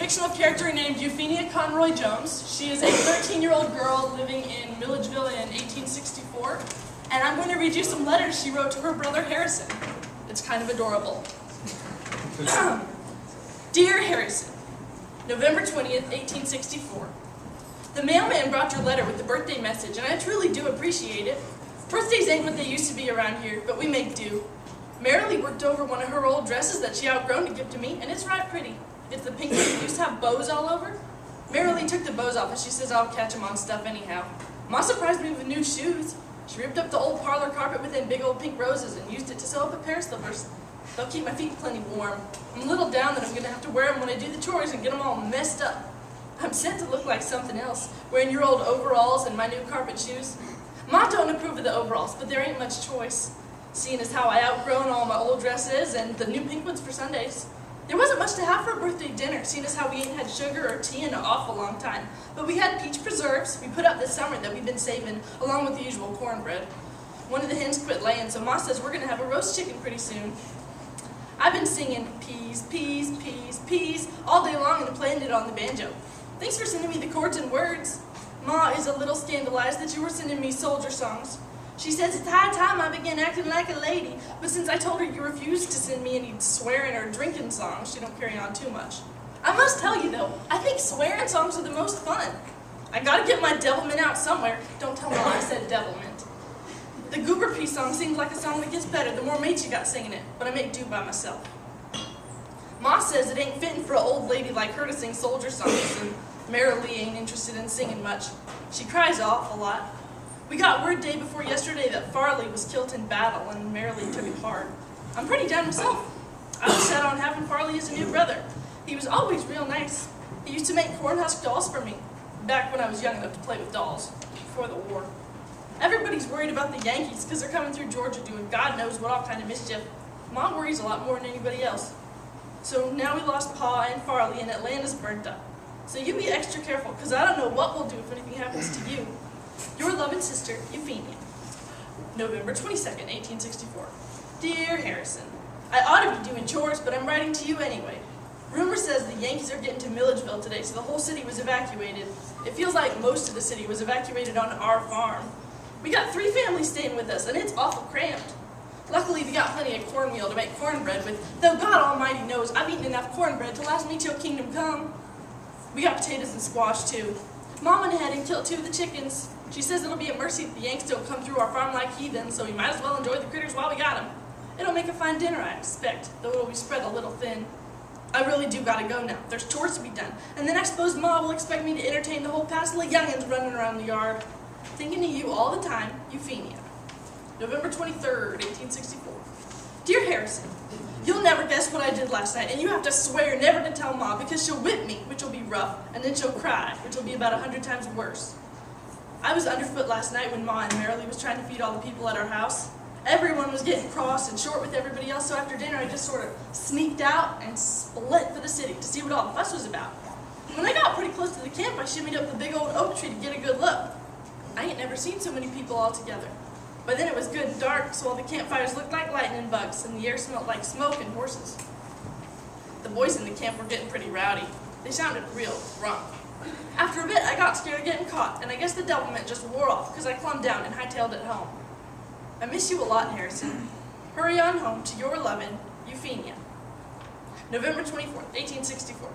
fictional character named Euphemia Conroy Jones. She is a 13-year-old girl living in Milledgeville in 1864, and I'm going to read you some letters she wrote to her brother Harrison. It's kind of adorable. Dear Harrison, November 20th, 1864. The mailman brought your letter with the birthday message, and I truly do appreciate it. Birthdays ain't what they used to be around here, but we make do. Marilee worked over one of her old dresses that she outgrown to give to me, and it's right pretty. It's the pink one that used to have bows all over. Marilee took the bows off, and she says I'll catch them on stuff anyhow. Ma surprised me with new shoes. She ripped up the old parlor carpet with them big old pink roses and used it to sew up a pair of slippers. They'll keep my feet plenty warm. I'm a little down that I'm going to have to wear them when I do the chores and get them all messed up. I'm set to look like something else, wearing your old overalls and my new carpet shoes. Ma don't approve of the overalls, but there ain't much choice, seeing as how I outgrown all my old dresses and the new pink ones for Sundays. There wasn't much to have for a birthday dinner, seeing as how we ain't had sugar or tea in an awful long time. But we had peach preserves we put up this summer that we've been saving, along with the usual cornbread. One of the hens quit laying, so Ma says we're going to have a roast chicken pretty soon. I've been singing peas, peas, peas, peas all day long and playing it on the banjo. Thanks for sending me the chords and words. Ma is a little scandalized that you were sending me soldier songs. She says it's high time I began acting like a lady, but since I told her you refused to send me any swearing or drinking songs, she don't carry on too much. I must tell you though, I think swearing songs are the most fun. I gotta get my devilment out somewhere. Don't tell Ma I said devilment. The Goober Pea song seems like a song that gets better the more mates you got singing it, but I make do by myself. Ma says it ain't fitting for an old lady like her to sing soldier songs, and Marilee ain't interested in singing much. She cries an awful lot. We got word day before yesterday that Farley was killed in battle, and Marilee took it hard. I'm pretty down myself. I was set on having Farley as a new brother. He was always real nice. He used to make cornhusk dolls for me, back when I was young enough to play with dolls, before the war. Everybody's worried about the Yankees because they're coming through Georgia doing God knows what all kind of mischief. Mom worries a lot more than anybody else. So now we lost Pa and Farley, and Atlanta's burnt up. So you be extra careful, because I don't know what we'll do if anything happens to you. Your loving sister, Euphemia. November 22nd, 1864. Dear Harrison, I ought to be doing chores, but I'm writing to you anyway. Rumor says the Yankees are getting to Milledgeville today, so the whole city was evacuated. It feels like most of the city was evacuated on our farm. We got 3 families staying with us, and it's awful cramped. Luckily, we got plenty of cornmeal to make cornbread with, though God Almighty knows I've eaten enough cornbread to last me till kingdom come. We got potatoes and squash, too. Mom went ahead and killed 2 of the chickens. She says it'll be a mercy if the Yanks don't come through our farm like heathens, so we might as well enjoy the critters while we got them. It'll make a fine dinner, I expect, though it'll be spread a little thin. I really do gotta go now. There's chores to be done, and then I suppose Ma will expect me to entertain the whole passel of young'uns running around the yard. Thinking of you all the time, Euphemia. November 23rd, 1864. Dear Harrison, you'll never guess what I did last night, and you have to swear never to tell Ma because she'll whip me, which will be rough, and then she'll cry, which will be about 100 times worse. I was underfoot last night when Ma and Marilee was trying to feed all the people at our house. Everyone was getting cross and short with everybody else, so after dinner I just sort of sneaked out and split for the city to see what all the fuss was about. When I got pretty close to the camp, I shimmied up the big old oak tree to get a good look. I ain't never seen so many people all together. By then it was good and dark, so all the campfires looked like lightning bugs, and the air smelled like smoke and horses. The boys in the camp were getting pretty rowdy. They sounded real drunk. After a bit, I got scared of getting caught, and I guess the devilment just wore off because I clumb down and hightailed it home. I miss you a lot, Harrison. Hurry on home to your loving, Euphemia. November 24th, 1864.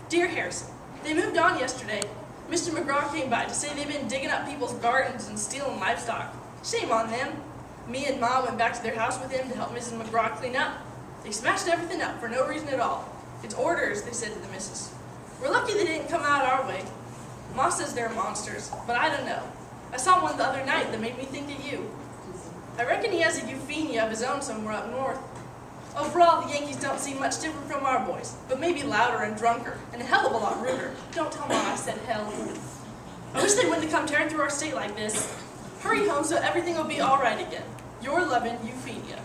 Dear Harrison, they moved on yesterday. Mr. McGraw came by to say they've been digging up people's gardens and stealing livestock. Shame on them. Me and Ma went back to their house with him to help Mrs. McGraw clean up. They smashed everything up for no reason at all. It's orders, they said to the missus. We're lucky they didn't come out our way. Ma says they're monsters, but I don't know. I saw one the other night that made me think of you. I reckon he has a Euphemia of his own somewhere up north. Overall, the Yankees don't seem much different from our boys, but maybe louder and drunker, and a hell of a lot ruder. Don't tell Ma I said hell. I wish they wouldn't have come tearing through our state like this. Hurry home so everything will be all right again. Your loving, Euphemia.